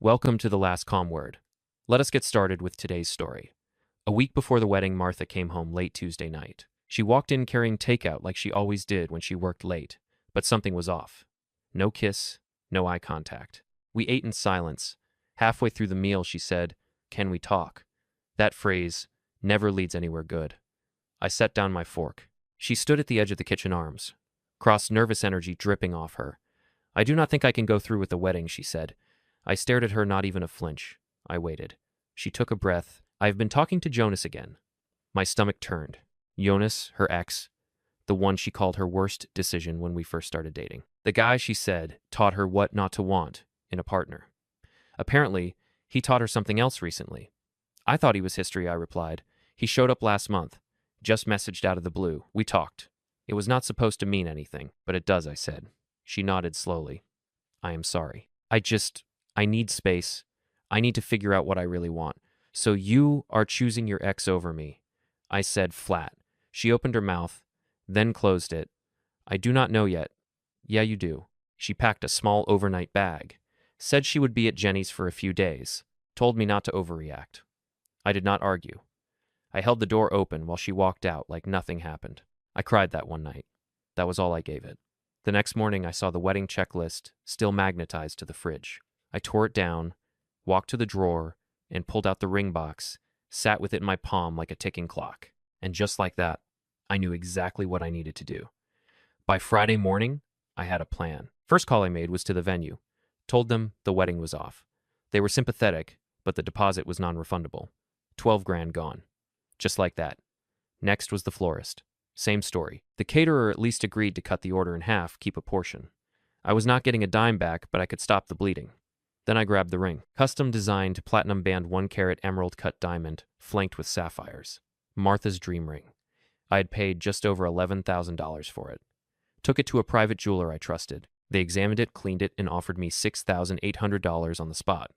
Welcome to The Last Calm Word. Let us get started with today's story. A week before the wedding, Martha came home late Tuesday night. She walked in carrying takeout like she always did when she worked late, but something was off. No kiss, no eye contact. We ate in silence. Halfway through the meal, she said, "Can we talk?" That phrase never leads anywhere good. I set down my fork. She stood at the edge of the kitchen arms, crossed nervous energy dripping off her. "I do not think I can go through with the wedding," she said. I stared at her, not even a flinch. I waited. She took a breath. "I have been talking to Jonas again." My stomach turned. Jonas, her ex, the one she called her worst decision when we first started dating. The guy, she said, taught her what not to want in a partner. Apparently, he taught her something else recently. "I thought he was history," I replied. "He showed up last month. Just messaged out of the blue. We talked. It was not supposed to mean anything, but it does," I said. She nodded slowly. "I am sorry. I need space. I need to figure out what I really want. So you are choosing your ex over me," I said flat. She opened her mouth, then closed it. "I do not know yet." "Yeah, you do." She packed a small overnight bag, said she would be at Jenny's for a few days, told me not to overreact. I did not argue. I held the door open while she walked out like nothing happened. I cried that one night. That was all I gave it. The next morning, I saw the wedding checklist still magnetized to the fridge. I tore it down, walked to the drawer, and pulled out the ring box, sat with it in my palm like a ticking clock. And just like that, I knew exactly what I needed to do. By Friday morning, I had a plan. First call I made was to the venue. Told them the wedding was off. They were sympathetic, but the deposit was non-refundable. 12 grand gone. Just like that. Next was the florist. Same story. The caterer at least agreed to cut the order in half, keep a portion. I was not getting a dime back, but I could stop the bleeding. Then I grabbed the ring. Custom designed platinum band 1-carat emerald cut diamond, flanked with sapphires. Martha's dream ring. I had paid just over $11,000 for it. Took it to a private jeweler I trusted. They examined it, cleaned it, and offered me $6,800 on the spot.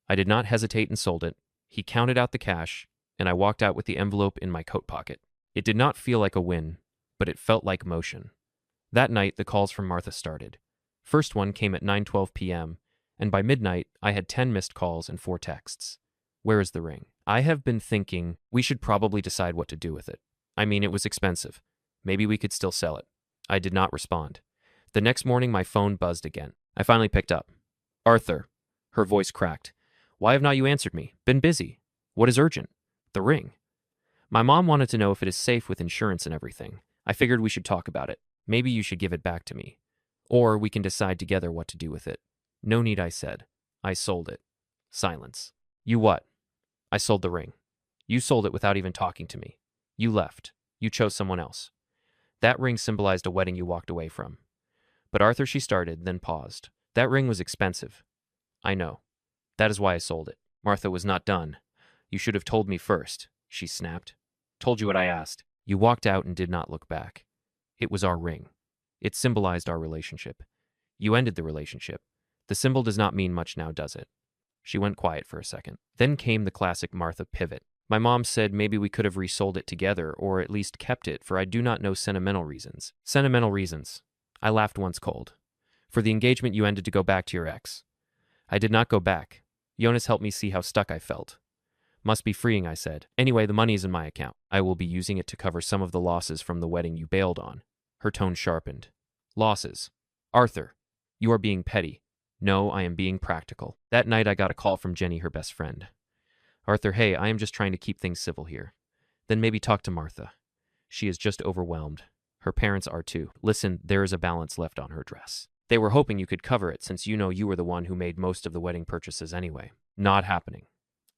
I did not hesitate and sold it. He counted out the cash, and I walked out with the envelope in my coat pocket. It did not feel like a win, but it felt like motion. That night, the calls from Martha started. First one came at 9:12 p.m., and by midnight, I had 10 missed calls and 4 texts. "Where is the ring?" "I have been thinking we should probably decide what to do with it. I mean, it was expensive. Maybe we could still sell it." I did not respond. The next morning, my phone buzzed again. I finally picked up. "Arthur." Her voice cracked. "Why have not you answered me? Been busy. What is urgent?" "The ring." "My mom wanted to know if it is safe with insurance and everything. I figured we should talk about it. Maybe you should give it back to me. Or we can decide together what to do with it." "No need," I said. "I sold it." Silence. "You what?" "I sold the ring." "You sold it without even talking to me. You left. You chose someone else. That ring symbolized a wedding you walked away from." "But Arthur," she started, then paused. "That ring was expensive." "I know. That is why I sold it." Martha was not done. "You should have told me first," she snapped. "Told you what I asked." "You walked out and did not look back. It was our ring. It symbolized our relationship. You ended the relationship. The symbol does not mean much now, does it?" She went quiet for a second. Then came the classic Martha pivot. "My mom said maybe we could have resold it together, or at least kept it, for I do not know sentimental reasons." "Sentimental reasons." I laughed once cold. "For the engagement you ended to go back to your ex." "I did not go back. Jonas helped me see how stuck I felt." "Must be freeing," I said. "Anyway, the money is in my account. I will be using it to cover some of the losses from the wedding you bailed on." Her tone sharpened. "Losses? Arthur, you are being petty." "No, I am being practical." That night I got a call from Jenny, her best friend. "Arthur, hey, I am just trying to keep things civil here." "Then maybe talk to Martha. She is just overwhelmed. Her parents are too. Listen, there is a balance left on her dress. They were hoping you could cover it since you know you were the one who made most of the wedding purchases anyway." "Not happening,"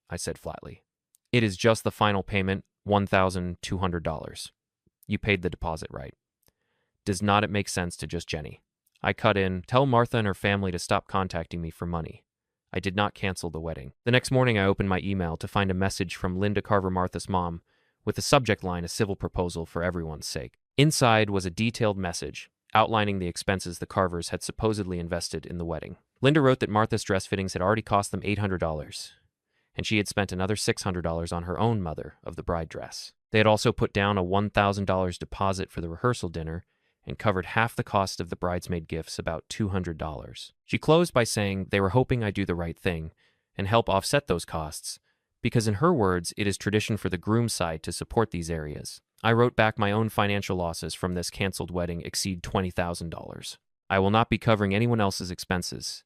I said flatly. "It is just the final payment, $1,200. You paid the deposit, right? Does not it make sense to just Jenny?" I cut in, "Tell Martha and her family to stop contacting me for money." I did not cancel the wedding. The next morning, I opened my email to find a message from Linda Carver, Martha's mom, with the subject line, "A civil proposal for everyone's sake." Inside was a detailed message outlining the expenses the Carvers had supposedly invested in the wedding. Linda wrote that Martha's dress fittings had already cost them $800, and she had spent another $600 on her own mother of the bride dress. They had also put down a $1,000 deposit for the rehearsal dinner and covered half the cost of the bridesmaid gifts, about $200. She closed by saying they were hoping I'd do the right thing and help offset those costs, because in her words, it is tradition for the groom's side to support these areas. I wrote back my own financial losses from this canceled wedding exceed $20,000. I will not be covering anyone else's expenses.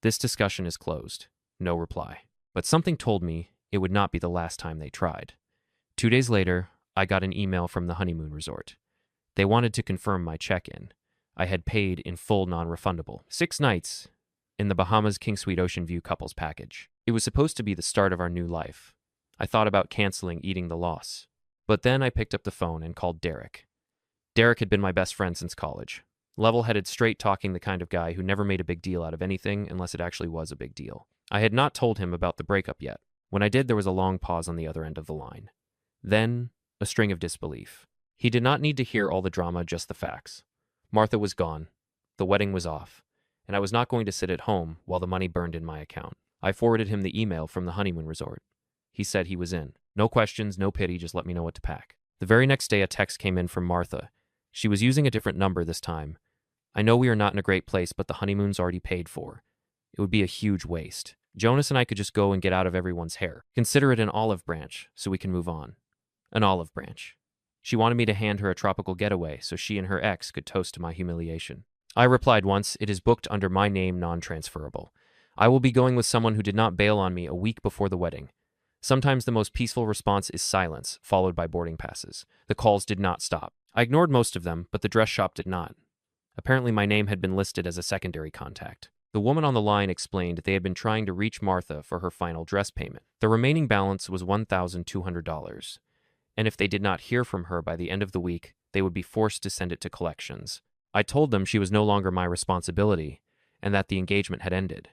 This discussion is closed. No reply. But something told me it would not be the last time they tried. 2 days later, I got an email from the honeymoon resort. They wanted to confirm my check-in. I had paid in full non-refundable. 6 nights in the Bahamas King Suite Ocean View couples package. It was supposed to be the start of our new life. I thought about canceling, eating the loss. But then I picked up the phone and called Derek. Derek had been my best friend since college. Level-headed, straight-talking, the kind of guy who never made a big deal out of anything unless it actually was a big deal. I had not told him about the breakup yet. When I did, there was a long pause on the other end of the line. Then, a string of disbelief. He did not need to hear all the drama, just the facts. Martha was gone. The wedding was off. And I was not going to sit at home while the money burned in my account. I forwarded him the email from the honeymoon resort. He said he was in. No questions, no pity, just let me know what to pack. The very next day, a text came in from Martha. She was using a different number this time. I know we are not in a great place, but the honeymoon's already paid for. It would be a huge waste. Jonas and I could just go and get out of everyone's hair. Consider it an olive branch so we can move on. An olive branch. She wanted me to hand her a tropical getaway so she and her ex could toast to my humiliation. I replied once, it is booked under my name, non-transferable. I will be going with someone who did not bail on me a week before the wedding. Sometimes the most peaceful response is silence, followed by boarding passes. The calls did not stop. I ignored most of them, but the dress shop did not. Apparently my name had been listed as a secondary contact. The woman on the line explained they had been trying to reach Martha for her final dress payment. The remaining balance was $1,200, and if they did not hear from her by the end of the week, they would be forced to send it to collections. I told them she was no longer my responsibility, and that the engagement had ended.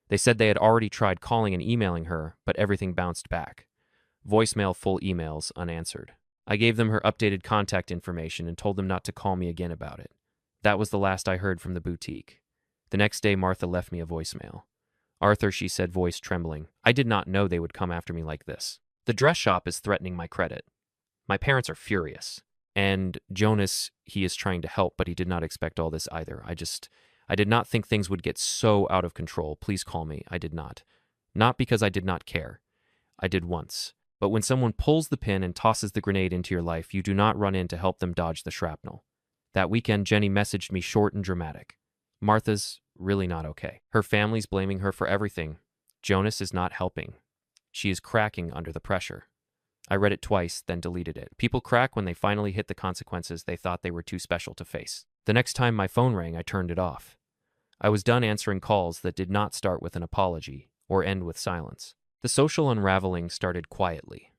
They said they had already tried calling and emailing her, but everything bounced back. Voicemail, full emails, unanswered. I gave them her updated contact information and told them not to call me again about it. That was the last I heard from the boutique. The next day, Martha left me a voicemail. Arthur, she said, voice trembling. I did not know they would come after me like this. The dress shop is threatening my credit. My parents are furious. And Jonas, he is trying to help, but he did not expect all this either. I did not think things would get so out of control. Please call me. I did not. Not because I did not care. I did once. But when someone pulls the pin and tosses the grenade into your life, you do not run in to help them dodge the shrapnel. That weekend, Jenny messaged me short and dramatic. Martha's really not okay. Her family's blaming her for everything. Jonas is not helping. She is cracking under the pressure. I read it twice, then deleted it. People crack when they finally hit the consequences they thought they were too special to face. The next time my phone rang, I turned it off. I was done answering calls that did not start with an apology or end with silence. The social unraveling started quietly.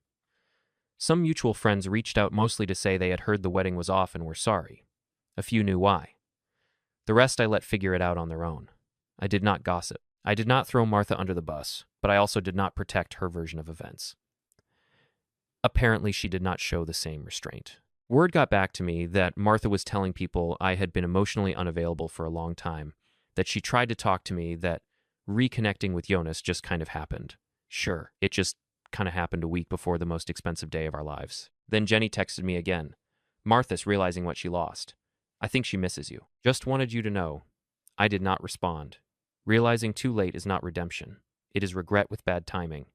Some mutual friends reached out mostly to say they had heard the wedding was off and were sorry. A few knew why. The rest I let figure it out on their own. I did not gossip. I did not throw Martha under the bus, but I also did not protect her version of events. Apparently, she did not show the same restraint. Word got back to me that Martha was telling people I had been emotionally unavailable for a long time, that she tried to talk to me, that reconnecting with Jonas just kind of happened. Sure, it just kind of happened a week before the most expensive day of our lives. Then Jenny texted me again. Martha's realizing what she lost. I think she misses you. Just wanted you to know. I did not respond. Realizing too late is not redemption. It is regret with bad timing.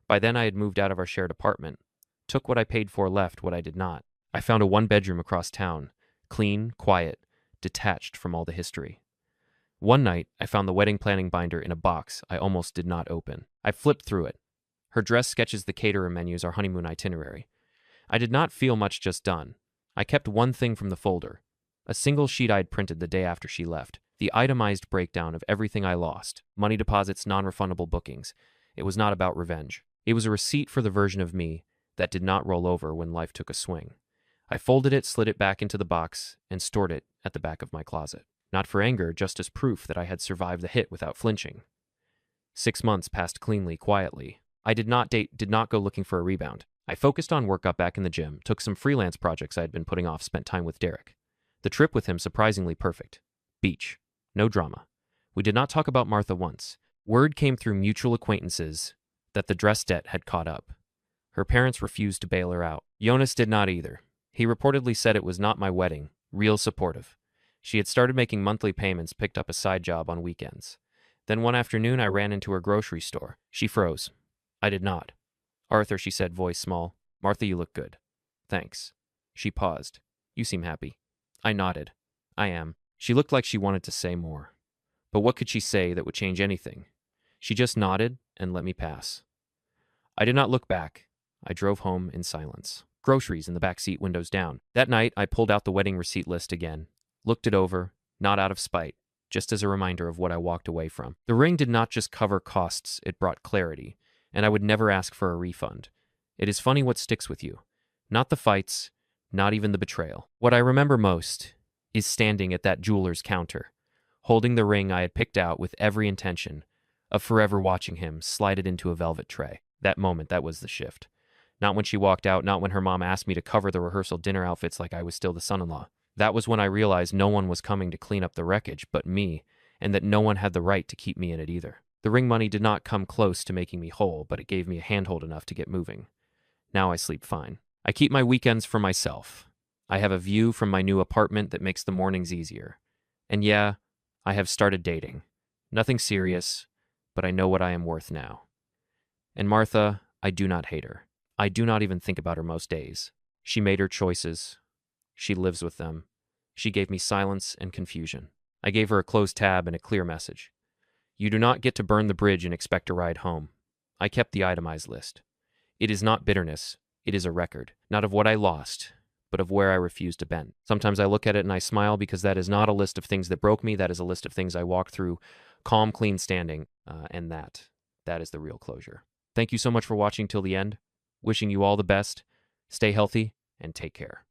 By then I had moved out of our shared apartment. Took what I paid for, left what I did not. I found a 1-bedroom across town. Clean, quiet, detached from all the history. One night, I found the wedding planning binder in a box I almost did not open. I flipped through it. Her dress sketches the caterer menus, our honeymoon itinerary. I did not feel much just done. I kept one thing from the folder. A single sheet I had printed the day after she left. The itemized breakdown of everything I lost. Money deposits, non-refundable bookings. It was not about revenge. It was a receipt for the version of me that did not roll over when life took a swing. I folded it, slid it back into the box, and stored it at the back of my closet. Not for anger, just as proof that I had survived the hit without flinching. 6 months passed cleanly, quietly. I did not date, did not go looking for a rebound. I focused on work, got back in the gym, took some freelance projects I had been putting off, spent time with Derek. The trip with him surprisingly perfect. Beach. No drama. We did not talk about Martha once. Word came through mutual acquaintances that the dress debt had caught up. Her parents refused to bail her out. Jonas did not either. He reportedly said it was not my wedding, Real supportive. She had started making monthly payments, picked up a side job on weekends. Then one afternoon, I ran into her grocery store. She froze. I did not. Arthur, she said, voice small. Martha, you look good. Thanks. She paused. You seem happy. I nodded. I am. She looked like she wanted to say more. But what could she say that would change anything? She just nodded and let me pass. I did not look back. I drove home in silence. Groceries in the back seat, windows down. That night, I pulled out the wedding receipt list again, looked it over, not out of spite, just as a reminder of what I walked away from. The ring did not just cover costs, it brought clarity, and I would never ask for a refund. It is funny what sticks with you. Not the fights, not even the betrayal. What I remember most is standing at that jeweler's counter, holding the ring I had picked out with every intention of forever watching him slide it into a velvet tray. That moment, that was the shift. Not when she walked out, not when her mom asked me to cover the rehearsal dinner outfits like I was still the son-in-law. That was when I realized no one was coming to clean up the wreckage but me, and that no one had the right to keep me in it either. The ring money did not come close to making me whole, but it gave me a handhold enough to get moving. Now I sleep fine. I keep my weekends for myself. I have a view from my new apartment that makes the mornings easier. And yeah, I have started dating. Nothing serious, but I know what I am worth now. And Martha, I do not hate her. I do not even think about her most days. She made her choices. She lives with them. She gave me silence and confusion. I gave her a closed tab and a clear message. You do not get to burn the bridge and expect a ride home. I kept the itemized list. It is not bitterness. It is a record, not of what I lost, but of where I refused to bend. Sometimes I look at it and I smile because that is not a list of things that broke me. That is a list of things I walked through, calm, clean standing, and that is the real closure. Thank you so much for watching till the end. Wishing you all the best. Stay healthy and take care.